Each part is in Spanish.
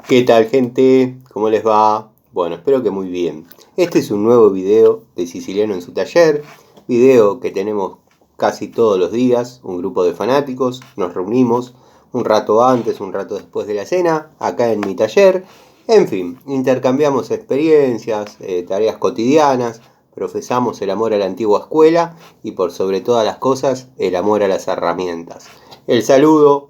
¿Qué tal, gente? ¿Cómo les va? Bueno, espero que muy bien. Este es un nuevo video de Siciliano en su taller, video que tenemos casi todos los días, un grupo de fanáticos, nos reunimos un rato antes, un rato después de la cena, acá en mi taller, en fin, intercambiamos experiencias, tareas cotidianas, profesamos el amor a la antigua escuela y por sobre todas las cosas, el amor a las herramientas. El saludo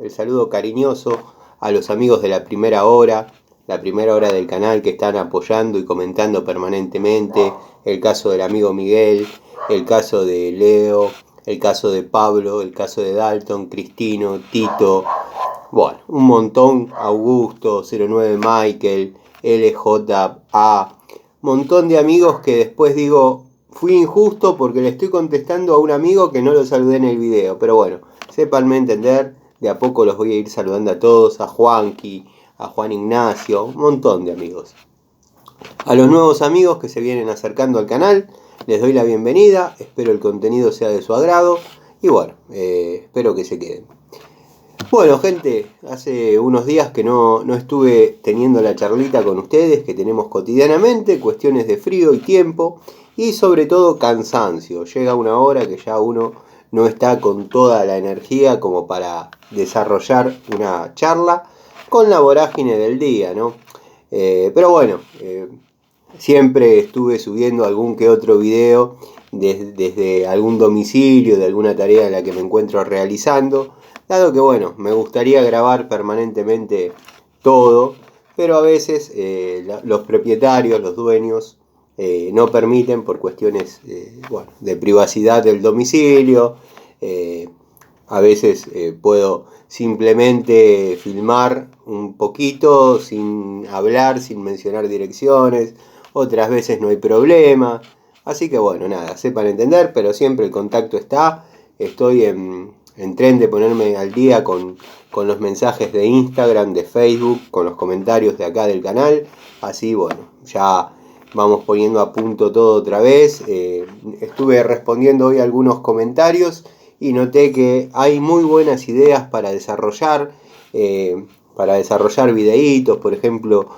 cariñoso a los amigos de la primera hora del canal que están apoyando y comentando permanentemente, el caso del amigo Miguel, el caso de Leo, el caso de Pablo, el caso de Dalton, Cristino, Tito, bueno, un montón, Augusto, 09 Michael, LJA, montón de amigos que después digo, fui injusto porque le estoy contestando a un amigo que no lo saludé en el video, pero bueno, sépanme entender, de a poco los voy a ir saludando a todos, a Juanqui, a Juan Ignacio, un montón de amigos. A los nuevos amigos que se vienen acercando al canal, les doy la bienvenida, espero el contenido sea de su agrado y bueno, espero que se queden. Bueno, gente, hace unos días que no estuve teniendo la charlita con ustedes que tenemos cotidianamente, cuestiones de frío y tiempo y sobre todo cansancio. Llega una hora que ya uno no está con toda la energía como para desarrollar una charla con la vorágine del día, ¿no? Pero bueno, siempre estuve subiendo algún que otro video desde algún domicilio, de alguna tarea en la que me encuentro realizando, dado que bueno, me gustaría grabar permanentemente todo, pero a veces los propietarios, los dueños, no permiten por cuestiones bueno, de privacidad del domicilio. A veces puedo simplemente filmar un poquito sin hablar, sin mencionar direcciones. Otras veces no hay problema. Así que bueno, nada, sepan entender, pero siempre el contacto está. Estoy en tren de ponerme al día con los mensajes de Instagram, de Facebook, con los comentarios de acá del canal. Así bueno, ya vamos poniendo a punto todo otra vez. Estuve respondiendo hoy algunos comentarios y noté que hay muy buenas ideas para desarrollar videitos, por ejemplo,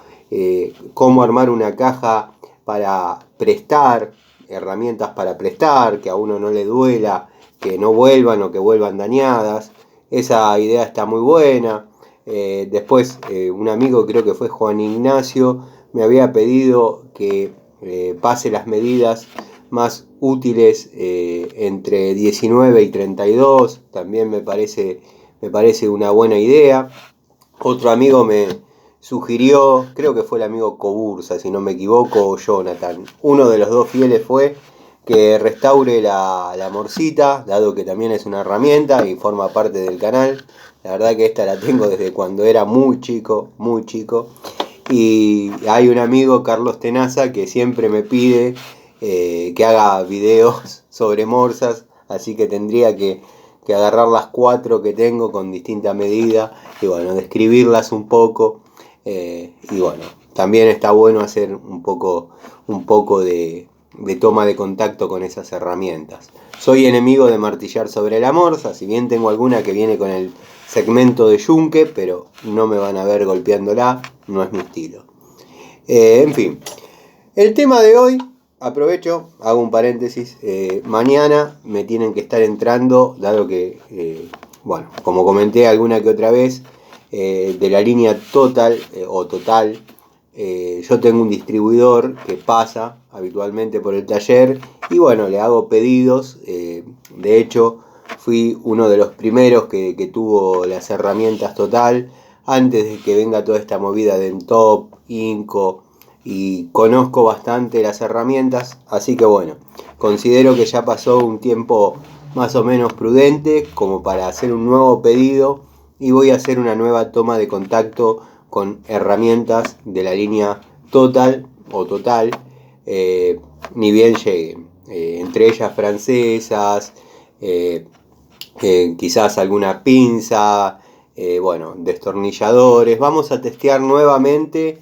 cómo armar una caja para prestar, herramientas para prestar, que a uno no le duela, que no vuelvan o que vuelvan dañadas. Esa idea está muy buena. Después un amigo, creo que fue Juan Ignacio, me había pedido que pase las medidas más útiles entre 19 y 32, también me parece una buena idea. Otro amigo me sugirió, creo que fue el amigo Cobursa, si no me equivoco, o Jonathan, uno de los dos fieles fue que restaure la morcita, dado que también es una herramienta y forma parte del canal. La verdad que esta la tengo desde cuando era muy chico, muy chico. Y hay un amigo, Carlos Tenaza, que siempre me pide que haga videos sobre morsas, así que tendría que agarrar las 4 que tengo con distinta medida y bueno, describirlas un poco. Y bueno, también está bueno hacer un poco de toma de contacto con esas herramientas. Soy enemigo de martillar sobre la morsa, si bien tengo alguna que viene con el segmento de yunque, pero no me van a ver golpeándola, no es mi estilo. En fin, el tema de hoy, aprovecho, hago un paréntesis, mañana me tienen que estar entrando, dado que, bueno, como comenté alguna que otra vez, de la línea Total o Total, yo tengo un distribuidor que pasa habitualmente por el taller y bueno, le hago pedidos. De hecho, fui uno de los primeros que tuvo las herramientas Total antes de que venga toda esta movida de Entop, Inco, y conozco bastante las herramientas, así que bueno, considero que ya pasó un tiempo más o menos prudente como para hacer un nuevo pedido y voy a hacer una nueva toma de contacto con herramientas de la línea Total o Total, ni bien lleguen, entre ellas francesas, quizás alguna pinza, bueno, destornilladores. Vamos a testear nuevamente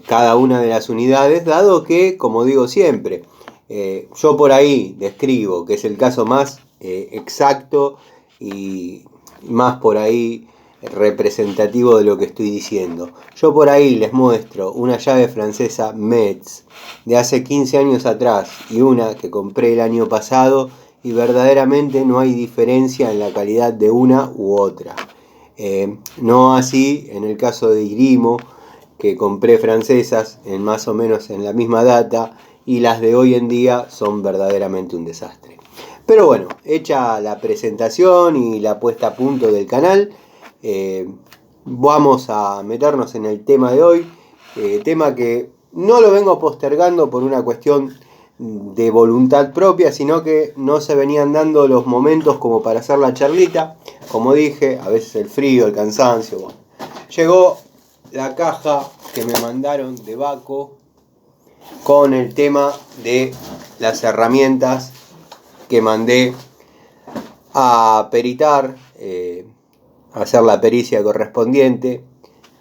cada una de las unidades, dado que, como digo siempre, yo por ahí describo que es el caso más exacto y más por ahí representativo de lo que estoy diciendo. Yo por ahí les muestro una llave francesa Metz de hace 15 años atrás y una que compré el año pasado y verdaderamente no hay diferencia en la calidad de una u otra. No así en el caso de Irimo, que compré francesas en más o menos en la misma data y las de hoy en día son verdaderamente un desastre. Pero bueno, hecha la presentación y la puesta a punto del canal, vamos a meternos en el tema de hoy, tema que no lo vengo postergando por una cuestión de voluntad propia, sino que no se venían dando los momentos como para hacer la charlita. Como dije, a veces el frío, el cansancio. Bueno. Llegó la caja que me mandaron de Baco con el tema de las herramientas que mandé a peritar, a hacer la pericia correspondiente.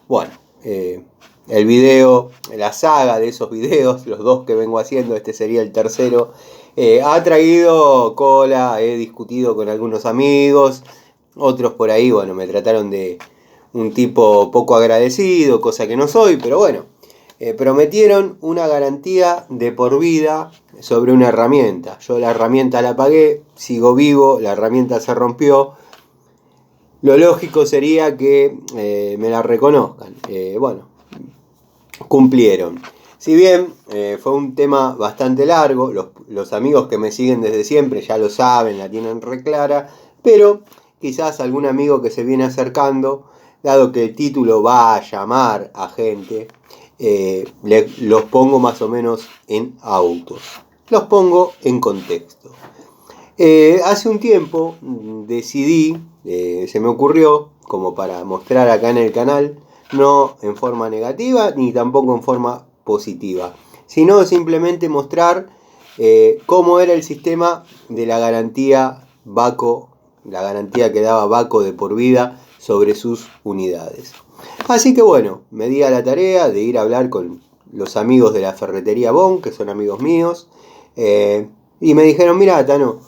Bueno, el video, la saga de esos videos, los dos que vengo haciendo, este sería el tercero, ha traído cola, he discutido con algunos amigos, otros por ahí, bueno, me trataron de un tipo poco agradecido, cosa que no soy, pero bueno, prometieron una garantía de por vida sobre una herramienta. Yo la herramienta la pagué, sigo vivo, la herramienta se rompió. Lo lógico sería que me la reconozcan. Bueno, cumplieron. Si bien fue un tema bastante largo, los amigos que me siguen desde siempre ya lo saben, la tienen re clara, pero quizás algún amigo que se viene acercando, dado que el título va a llamar a gente, los pongo más o menos en autos. Los pongo en contexto. Hace un tiempo decidí, se me ocurrió, como para mostrar acá en el canal, no en forma negativa ni tampoco en forma positiva, sino simplemente mostrar cómo era el sistema de la garantía Baco, la garantía que daba Baco de por vida sobre sus unidades. Así que bueno, me di a la tarea de ir a hablar con los amigos de la ferretería Bon, que son amigos míos, y me dijeron, mira, Tano,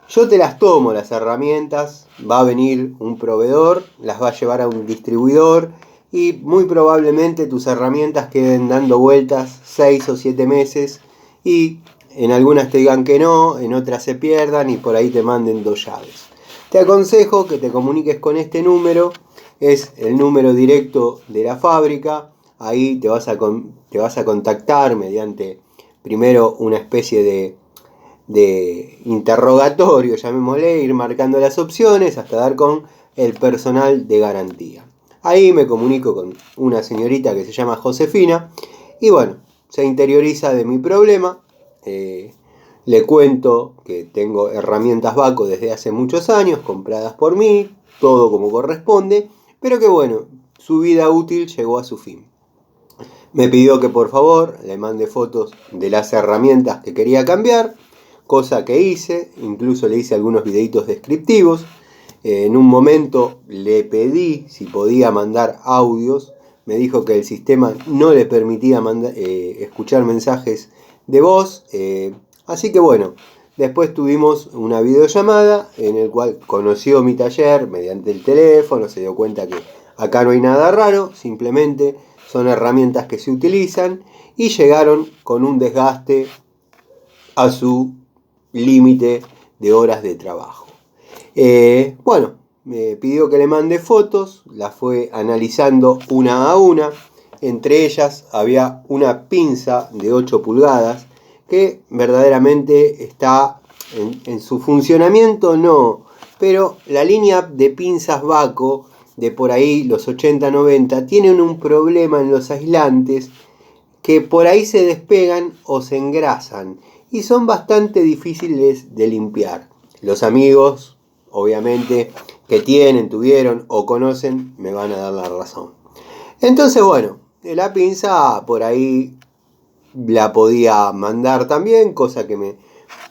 yo te las tomo las herramientas, va a venir un proveedor, las va a llevar a un distribuidor y muy probablemente tus herramientas queden dando vueltas 6 o 7 meses y en algunas te digan que no, en otras se pierdan y por ahí te manden 2 llaves. Te aconsejo que te comuniques con este número, es el número directo de la fábrica, ahí te vas a contactar mediante primero una especie de interrogatorio, llamémosle, ir marcando las opciones hasta dar con el personal de garantía. Ahí me comunico con una señorita que se llama Josefina y bueno, se interioriza de mi problema, le cuento que tengo herramientas Baco desde hace muchos años, compradas por mí, todo como corresponde, pero que bueno, su vida útil llegó a su fin. Me pidió que por favor le mande fotos de las herramientas que quería cambiar, cosa que hice, incluso le hice algunos videitos descriptivos. En un momento le pedí si podía mandar audios, me dijo que el sistema no le permitía escuchar mensajes de voz, así que bueno, después tuvimos una videollamada en el cual conoció mi taller mediante el teléfono, se dio cuenta que acá no hay nada raro, simplemente son herramientas que se utilizan y llegaron con un desgaste a su límite de horas de trabajo. Bueno, me pidió que le mande fotos, las fue analizando una a una. Entre ellas había una pinza de 8 pulgadas que verdaderamente está en su funcionamiento, no, pero la línea de pinzas Baco de por ahí los 80-90 tienen un problema en los aislantes que por ahí se despegan o se engrasan y son bastante difíciles de limpiar. Los amigos, obviamente, que tuvieron o conocen, me van a dar la razón. Entonces, bueno, la pinza por ahí la podía mandar también, cosa que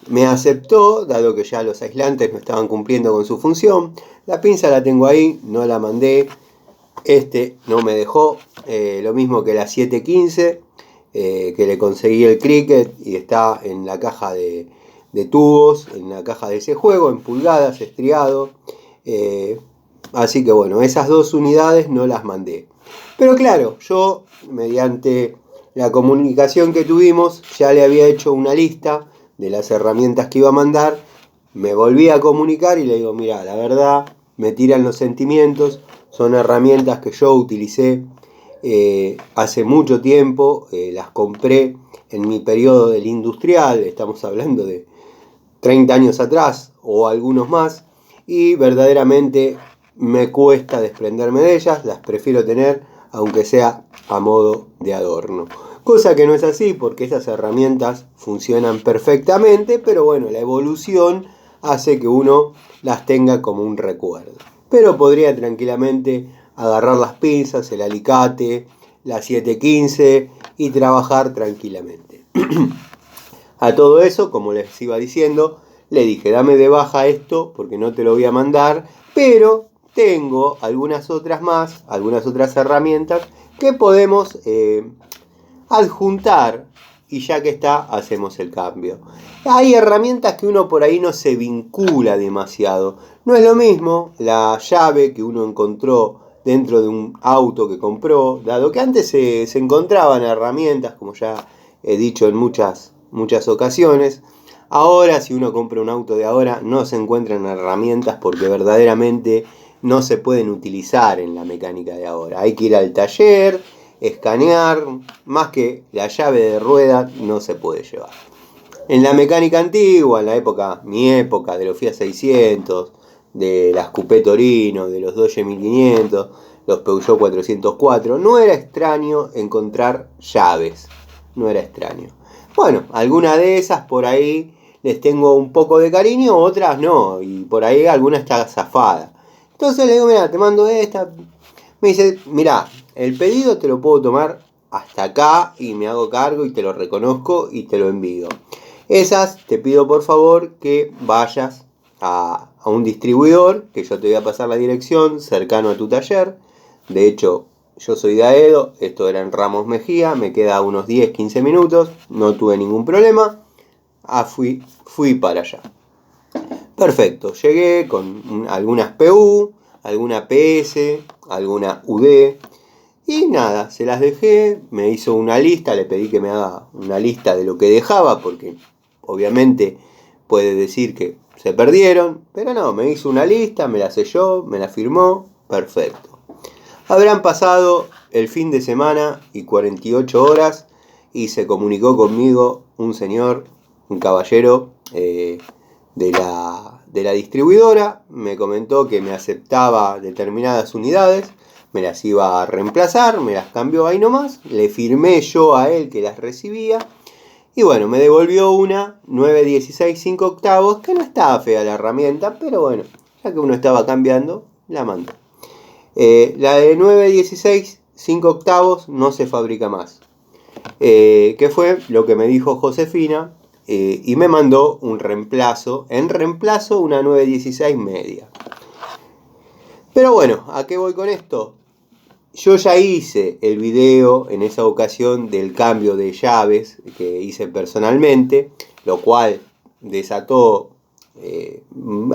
me aceptó, dado que ya los aislantes no estaban cumpliendo con su función. La pinza la tengo ahí, no la mandé. No me dejó, lo mismo que la 715, que le conseguí el Cricket y está en la caja de tubos, en la caja de ese juego, en pulgadas, estriado. Así que bueno, esas 2 unidades no las mandé. Pero claro, yo mediante la comunicación que tuvimos ya le había hecho una lista de las herramientas que iba a mandar. Me volví a comunicar y le digo, mira, la verdad me tiran los sentimientos. Son herramientas que yo utilicé hace mucho tiempo. Las compré en mi periodo del industrial. Estamos hablando de 30 años atrás o algunos más. Y verdaderamente me cuesta desprenderme de ellas. Las prefiero tener aunque sea a modo de adorno. Cosa que no es así porque esas herramientas funcionan perfectamente, pero bueno, la evolución hace que uno las tenga como un recuerdo. Pero podría tranquilamente agarrar las pinzas, el alicate, la 715 y trabajar tranquilamente. A todo eso, como les iba diciendo, le dije, dame de baja esto porque no te lo voy a mandar, pero tengo algunas otras más, algunas otras herramientas que podemos adjuntar y ya que está, hacemos el cambio. Hay herramientas que uno por ahí no se vincula demasiado. No es lo mismo la llave que uno encontró dentro de un auto que compró, dado que antes se encontraban herramientas, como ya he dicho en muchas ocasiones. Ahora, si uno compra un auto de ahora, no se encuentran herramientas porque verdaderamente no se pueden utilizar en la mecánica de ahora. Hay que ir al taller, escanear, más que la llave de rueda no se puede llevar. En la mecánica antigua, en la época, mi época, de los Fiat 600, de las Coupé Torino, de los Dodge 1500, los Peugeot 404, no era extraño encontrar llaves, no era extraño. Bueno, algunas de esas por ahí les tengo un poco de cariño, otras no, y por ahí alguna está zafada. Entonces le digo, mira, te mando esta. Me dice, mira, el pedido te lo puedo tomar hasta acá y me hago cargo y te lo reconozco y te lo envío. Esas te pido por favor que vayas a un distribuidor, que yo te voy a pasar la dirección cercano a tu taller. De hecho, yo soy de Aedo, esto era en Ramos Mejía, me queda unos 10-15 minutos, no tuve ningún problema. Fui para allá. Perfecto, llegué con algunas PU, alguna PS, alguna UD. Y nada, se las dejé, me hizo una lista, le pedí que me haga una lista de lo que dejaba, porque obviamente puede decir que se perdieron, pero no, me hizo una lista, me la selló, me la firmó, perfecto. Habrán pasado el fin de semana y 48 horas y se comunicó conmigo un señor, un caballero de la distribuidora, me comentó que me aceptaba determinadas unidades, me las iba a reemplazar, me las cambió ahí nomás, le firmé yo a él que las recibía y bueno, me devolvió una 916 5 octavos, que no estaba fea la herramienta, pero bueno, ya que uno estaba cambiando, la mandó. La de 916 5 octavos no se fabrica más, que fue lo que me dijo Josefina, y me mandó un reemplazo, en reemplazo una 916 media. Pero bueno, ¿a qué voy con esto? Yo ya hice el video en esa ocasión del cambio de llaves que hice personalmente, lo cual desató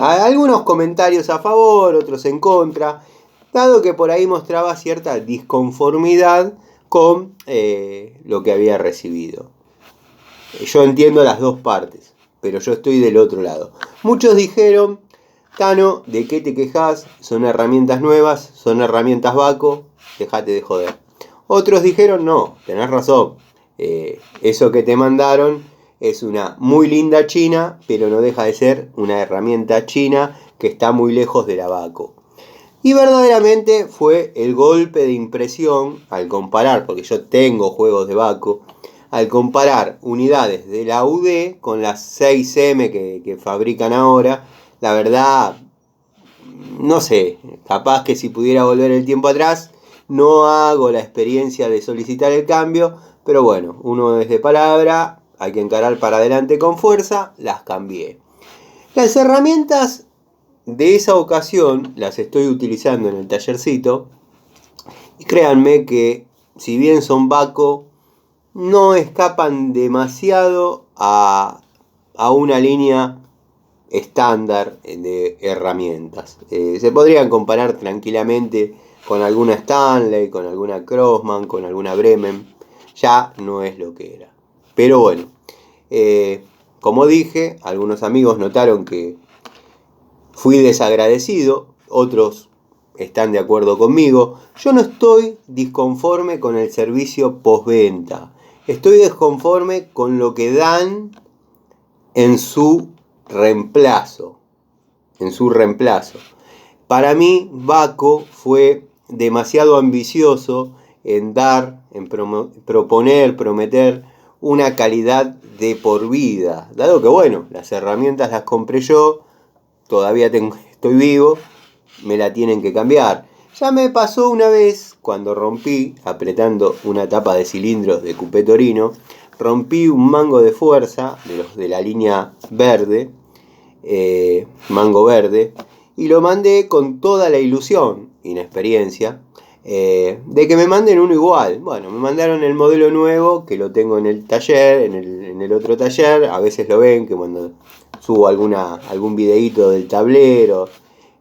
algunos comentarios a favor, otros en contra, dado que por ahí mostraba cierta disconformidad con lo que había recibido. Yo entiendo las dos partes, pero yo estoy del otro lado. Muchos dijeron, Tano, ¿de qué te quejas? Son herramientas nuevas, son herramientas Baco, dejate de joder. Otros dijeron, no, tenés razón, eso que te mandaron es una muy linda china, pero no deja de ser una herramienta china que está muy lejos de la Baco. Y verdaderamente fue el golpe de impresión al comparar, porque yo tengo juegos de Baco, al comparar unidades de la UD con las 6M que fabrican ahora. La verdad, no sé, capaz que si pudiera volver el tiempo atrás, no hago la experiencia de solicitar el cambio, pero bueno, uno es de palabra, hay que encarar para adelante con fuerza, las cambié. Las herramientas de esa ocasión las estoy utilizando en el tallercito y créanme que si bien son Baco, no escapan demasiado a una línea estándar de herramientas. Se podrían comparar tranquilamente con alguna Stanley, con alguna Crossman, con alguna Bremen. Ya no es lo que era. Pero bueno, como dije, algunos amigos notaron que fui desagradecido, otros están de acuerdo conmigo. Yo no estoy disconforme con el servicio postventa. Estoy desconforme con lo que dan en su reemplazo. Para mí, Vaco fue demasiado ambicioso en dar, en prometer una calidad de por vida. Dado que, bueno, las herramientas las compré yo, todavía estoy vivo, me la tienen que cambiar. Ya me pasó una vez cuando rompí, apretando una tapa de cilindros de Coupé Torino, rompí un mango de fuerza de los de la línea verde, mango verde, y lo mandé con toda la ilusión, inexperiencia, de que me manden uno igual. Bueno, me mandaron el modelo nuevo, que lo tengo en el taller, en el otro taller. A veces lo ven, que cuando subo algún videíto del tablero.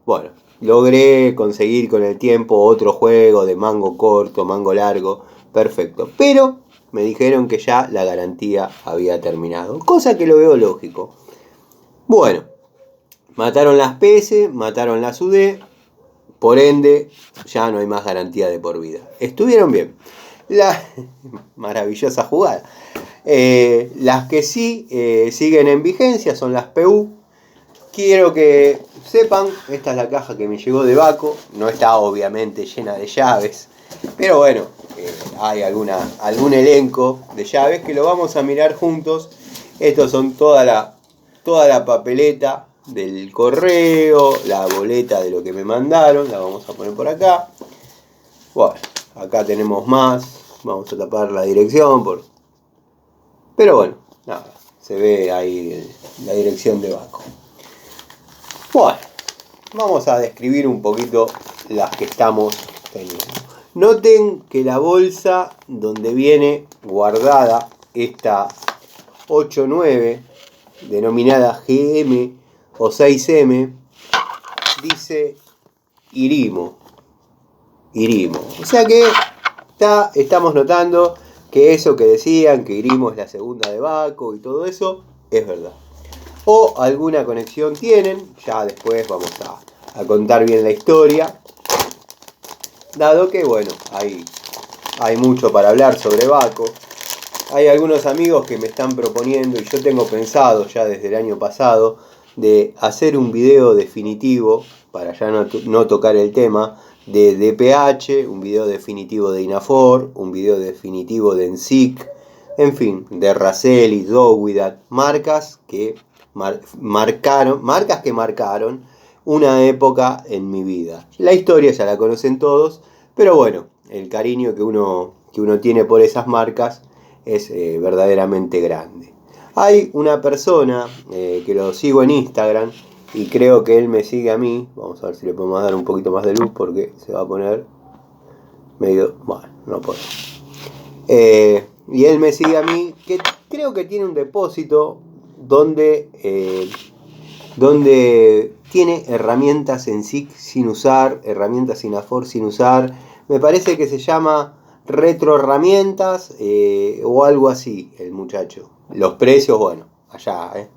Bueno, logré conseguir con el tiempo otro juego de mango corto, mango largo, perfecto. Pero me dijeron que ya la garantía había terminado, cosa que lo veo lógico. Bueno, mataron las PS, mataron las UD, por ende ya no hay más garantía de por vida. Estuvieron bien. La maravillosa jugada. Las que sí siguen en vigencia son las PU. Quiero que sepan, esta es la caja que me llegó de Vaco. No está obviamente llena de llaves, pero bueno, hay algún elenco de llaves que lo vamos a mirar juntos. Estos son toda la papeleta del correo, la boleta de lo que me mandaron, la vamos a poner por acá. Bueno, acá tenemos más, vamos a tapar la dirección, pero bueno, nada, se ve ahí la dirección de Vaco. Bueno, vamos a describir un poquito las que estamos teniendo. Noten que la bolsa donde viene guardada esta 8.9, denominada GM o 6M, dice Irimo. O sea que estamos notando que eso que decían, que Irimo es la segunda de Vaco y todo eso, es verdad. O alguna conexión tienen, ya después vamos a contar bien la historia, dado que bueno, hay mucho para hablar sobre Vaco. Hay algunos amigos que me están proponiendo, y yo tengo pensado ya desde el año pasado, de hacer un video definitivo, para ya no tocar el tema, de DPH, un video definitivo de Inafor, un video definitivo de Ensic, en fin, de Raselli, Dowidat, marcas que marcaron una época en mi vida. La historia ya la conocen todos, pero bueno, el cariño que uno tiene por esas marcas es verdaderamente grande. Hay una persona que lo sigo en Instagram y creo que él me sigue a mí. Vamos a ver si le podemos dar un poquito más de luz porque se va a poner medio... Bueno, no puedo. Y él me sigue a mí, que creo que tiene un depósito donde tiene herramientas en SIC sin usar, herramientas Inafor sin usar. Me parece que se llama Retro Herramientas o algo así el muchacho. Los precios, bueno, allá,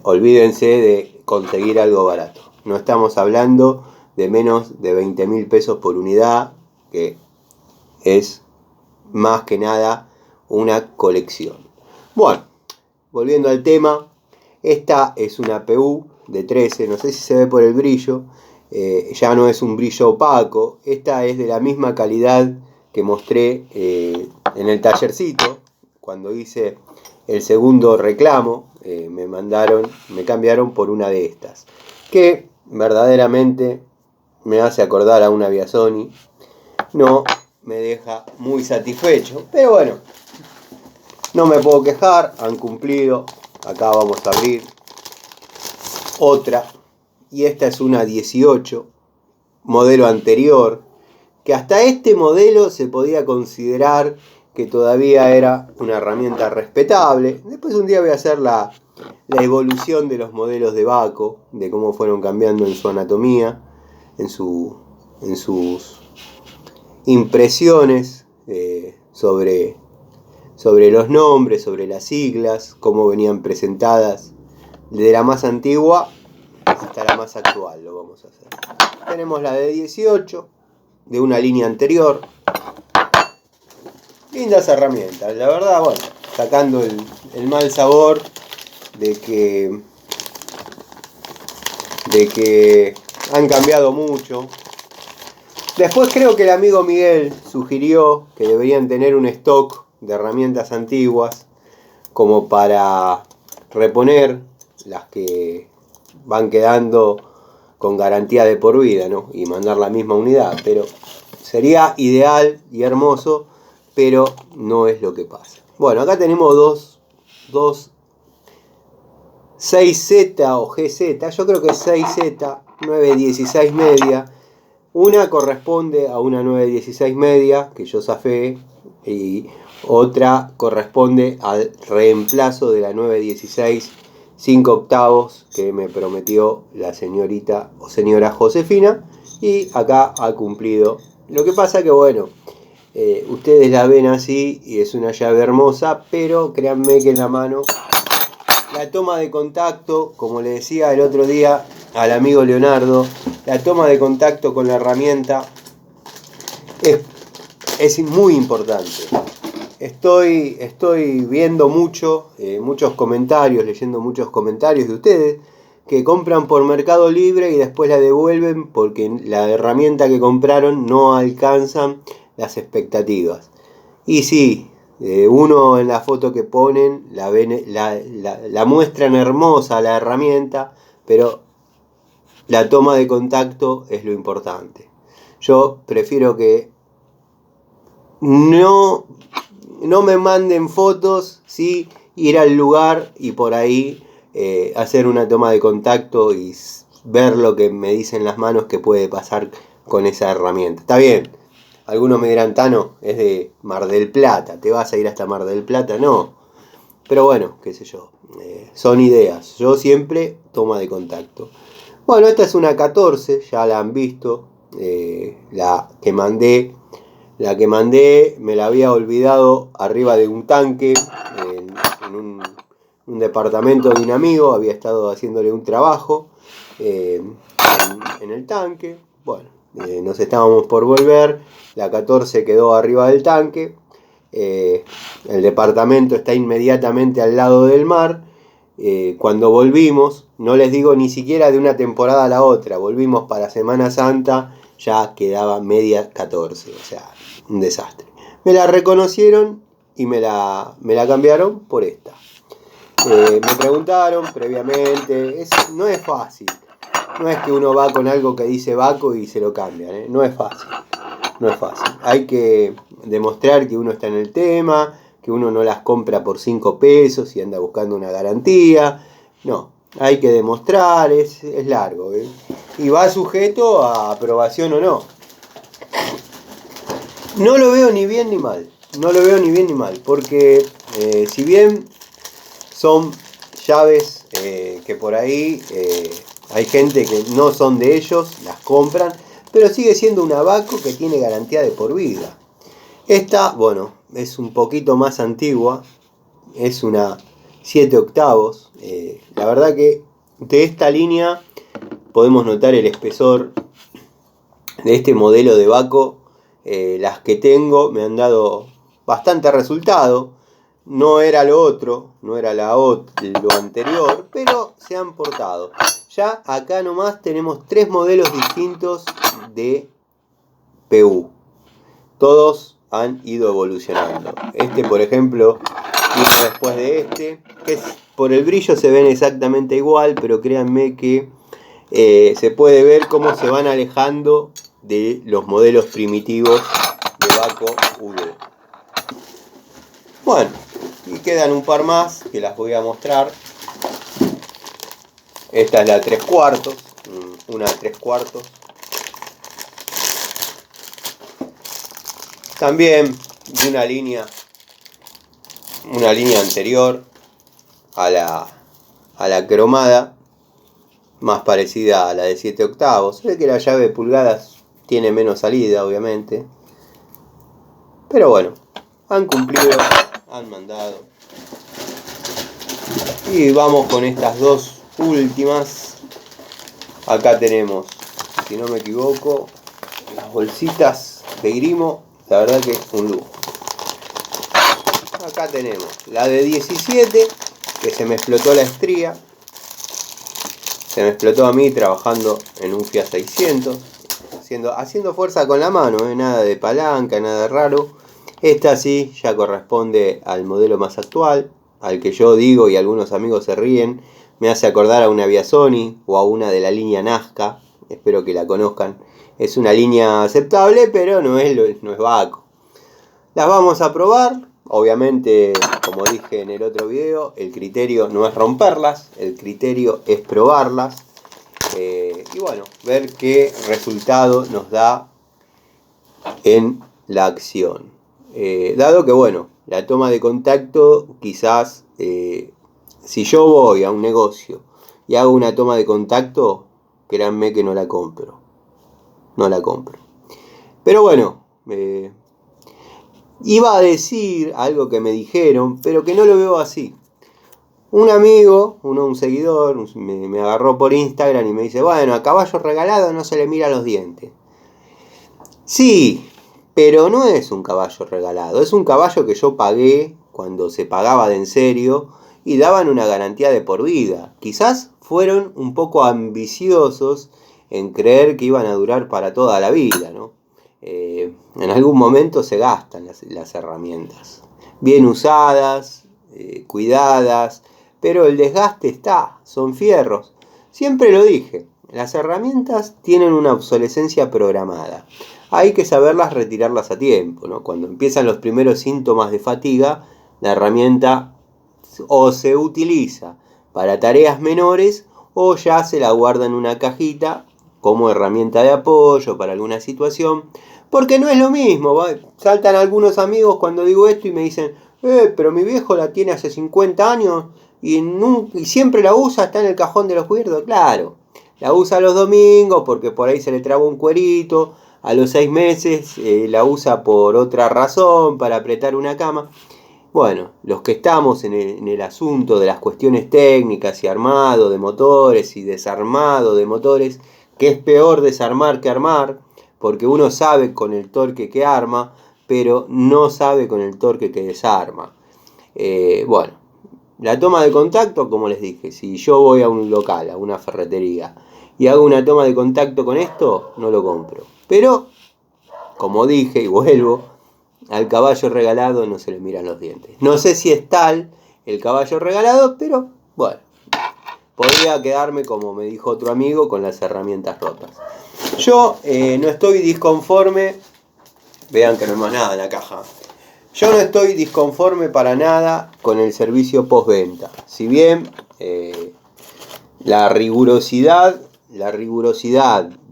olvídense de conseguir algo barato. No estamos hablando de menos de 20.000 pesos por unidad, que es más que nada una colección. Bueno, volviendo al tema, esta es una PU de 13, no sé si se ve por el brillo, ya no es un brillo opaco, esta es de la misma calidad que mostré en el tallercito, cuando hice el segundo reclamo, me cambiaron por una de estas, que verdaderamente me hace acordar a una Biasoni, no me deja muy satisfecho, pero bueno, no me puedo quejar, han cumplido. Acá vamos a abrir otra, y esta es una 18, modelo anterior, que hasta este modelo se podía considerar que todavía era una herramienta respetable. Después un día voy a hacer la evolución de los modelos de Baco, de cómo fueron cambiando en su anatomía, en sus impresiones sobre los nombres, sobre las siglas, cómo venían presentadas de la más antigua hasta la más actual. Lo vamos a hacer. Tenemos la de 18, de una línea anterior. Lindas herramientas, la verdad, bueno, sacando el mal sabor de que han cambiado mucho. Después creo que el amigo Miguel sugirió que deberían tener un stock de herramientas antiguas como para reponer las que van quedando con garantía de por vida, ¿no? Y mandar la misma unidad, pero sería ideal y hermoso, pero no es lo que pasa. Bueno, acá tenemos dos 6Z o GZ, yo creo que es 6Z, 916 media. Una corresponde a una 916 media que yo zafé, y otra corresponde al reemplazo de la 916 5 octavos que me prometió la señorita o señora Josefina, y acá ha cumplido. Lo que pasa que bueno, ustedes la ven así y es una llave hermosa, pero créanme que en la mano la toma de contacto, como le decía el otro día al amigo Leonardo, la toma de contacto con la herramienta es muy importante. Estoy viendo muchos comentarios, leyendo muchos comentarios de ustedes que compran por Mercado Libre y después la devuelven porque la herramienta que compraron no alcanzan las expectativas. Y sí, uno en la foto que ponen la muestran hermosa la herramienta, pero la toma de contacto es lo importante. Yo prefiero que no me manden fotos, sí, ir al lugar y por ahí hacer una toma de contacto y ver lo que me dicen las manos que puede pasar con esa herramienta. Está bien, algunos me dirán, Tano, es de Mar del Plata, ¿te vas a ir hasta Mar del Plata? No, pero bueno, qué sé yo, son ideas. Yo siempre toma de contacto. Bueno, esta es una 14, ya la han visto, la que mandé me la había olvidado arriba de un tanque en un departamento de un amigo. Había estado haciéndole un trabajo en el tanque. Bueno, nos estábamos por volver. La 14 quedó arriba del tanque. El departamento está inmediatamente al lado del mar. Cuando volvimos, no les digo ni siquiera de una temporada a la otra, volvimos para Semana Santa, ya quedaba media 14, o sea, un desastre. Me la reconocieron y me la cambiaron por esta. Me preguntaron previamente, no es fácil. No es que uno va con algo que dice Baco y se lo cambian, no es fácil. No es fácil. Hay que demostrar que uno está en el tema, que uno no las compra por 5 pesos y anda buscando una garantía. No, hay que demostrar, es largo, y va sujeto a aprobación o no. No lo veo ni bien ni mal. No lo veo ni bien ni mal. Porque si bien son llaves que por ahí hay gente que no son de ellos, las compran, pero sigue siendo una Baco que tiene garantía de por vida. Esta, bueno, es un poquito más antigua. Es una 7 octavos. La verdad que de esta línea podemos notar el espesor de este modelo de Baco. Las que tengo me han dado bastante resultado. No era lo otro, no era lo anterior, pero se han portado. Ya acá nomás tenemos 3 modelos distintos de PU. Todos han ido evolucionando. Este, por ejemplo, vino después de este, que por el brillo se ven exactamente igual, pero créanme que se puede ver cómo se van alejando de los modelos primitivos de Baco UD. Bueno, y quedan un par más que las voy a mostrar. Esta es la 3/4, una 3/4. También de una línea una línea anterior a la cromada, más parecida a la de 7 octavos. Se ve que la llave de pulgadas tiene menos salida, obviamente. Pero bueno, han cumplido, han mandado. Y vamos con estas dos últimas. Acá tenemos, si no me equivoco, las bolsitas de Grimo. La verdad que un lujo. Acá tenemos la de 17, que se me explotó la estría. Se me explotó a mí trabajando en un Fiat 600. Haciendo fuerza con la mano, nada de palanca, nada raro. Esta sí ya corresponde al modelo más actual, al que yo digo y algunos amigos se ríen. Me hace acordar a una Viasoni o a una de la línea Nazca. Espero que la conozcan. Es una línea aceptable, pero no es Baco. Las vamos a probar. Obviamente, como dije en el otro video, el criterio no es romperlas, el criterio es probarlas. Y bueno, ver qué resultado nos da en la acción. Dado que bueno, la toma de contacto quizás, si yo voy a un negocio y hago una toma de contacto, créanme que no la compro. No la compro. Pero bueno, iba a decir algo que me dijeron, pero que no lo veo así. Un amigo, un seguidor, me agarró por Instagram y me dice, bueno, a caballo regalado no se le mira los dientes. Sí, pero no es un caballo regalado, es un caballo que yo pagué cuando se pagaba de en serio y daban una garantía de por vida. Quizás fueron un poco ambiciosos en creer que iban a durar para toda la vida, ¿no? En algún momento se gastan las herramientas. Bien usadas, cuidadas, pero el desgaste está, son fierros. Siempre lo dije, las herramientas tienen una obsolescencia programada. Hay que saberlas retirarlas a tiempo, ¿no? Cuando empiezan los primeros síntomas de fatiga, la herramienta o se utiliza para tareas menores o ya se la guarda en una cajita como herramienta de apoyo para alguna situación, porque no es lo mismo. Saltan algunos amigos cuando digo esto y me dicen, pero mi viejo la tiene hace 50 años y siempre la usa, está en el cajón de los cubiertos. Claro, la usa los domingos porque por ahí se le traba un cuerito, a los 6 meses la usa por otra razón, para apretar una cama. Bueno, los que estamos en el asunto de las cuestiones técnicas y armado de motores y desarmado de motores, que es peor desarmar que armar, porque uno sabe con el torque que arma, pero no sabe con el torque que desarma. Bueno, la toma de contacto, como les dije, si yo voy a un local, a una ferretería, y hago una toma de contacto con esto, no lo compro. Pero, como dije y vuelvo, al caballo regalado no se le miran los dientes. No sé si es tal el caballo regalado, pero bueno, podría quedarme, como me dijo otro amigo, con las herramientas rotas. Yo no estoy disconforme, vean que no hay más nada en la caja. Yo no estoy disconforme para nada con el servicio postventa. Si bien la rigurosidad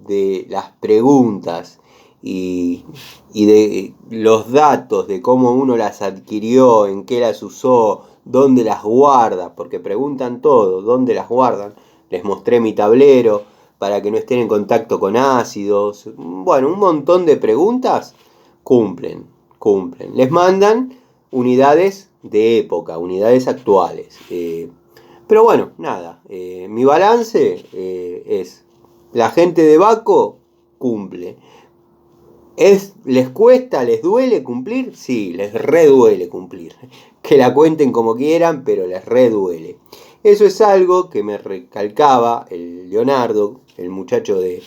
de las preguntas y de los datos de cómo uno las adquirió, en qué las usó, dónde las guarda, porque preguntan todo, dónde las guardan. Les mostré mi tablero para que no estén en contacto con ácidos. Bueno, un montón de preguntas cumplen. Les mandan unidades de época, unidades actuales. Pero bueno, nada. Mi balance es, la gente de Baco cumple. ¿Les cuesta, les duele cumplir? Sí, les reduele cumplir. Que la cuenten como quieran, pero les reduele. Eso es algo que me recalcaba el Leonardo, el muchacho de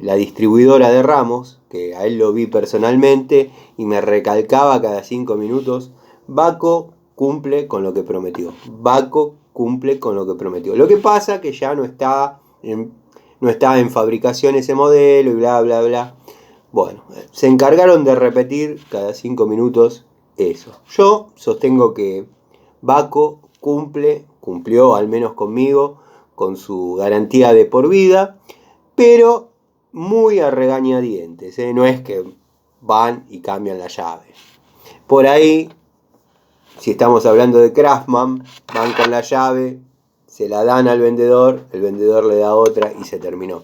la distribuidora de ramos, que a él lo vi personalmente y me recalcaba cada 5 minutos, Baco cumple con lo que prometió. Baco cumple con lo que prometió. Lo que pasa que ya no está en fabricación ese modelo y bla, bla, bla. Bueno, se encargaron de repetir cada 5 minutos eso. Yo sostengo que Baco cumplió al menos conmigo, con su garantía de por vida, pero muy a regañadientes, ¿eh? No es que van y cambian la llave. Por ahí Si estamos hablando de Craftsman, van con la llave, se la dan al vendedor, el vendedor le da otra y se terminó.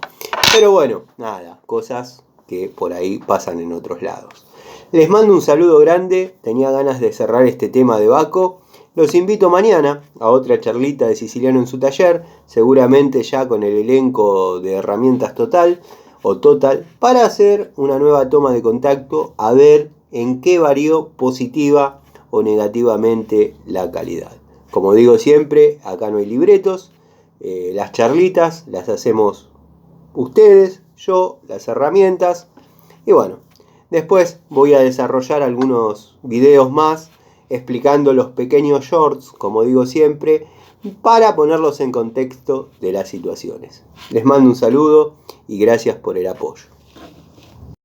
Pero bueno, nada, cosas que por ahí pasan en otros lados. Les mando un saludo grande, tenía ganas de cerrar este tema de Baco. Los invito mañana a otra charlita de Siciliano en su taller, seguramente ya con el elenco de herramientas Total, para hacer una nueva toma de contacto, a ver en qué varió positiva o negativamente la calidad. Como digo siempre, acá no hay libretos, las charlitas las hacemos ustedes, yo, las herramientas, y bueno, después voy a desarrollar algunos videos más explicando los pequeños shorts, como digo siempre, para ponerlos en contexto de las situaciones. Les mando un saludo y gracias por el apoyo.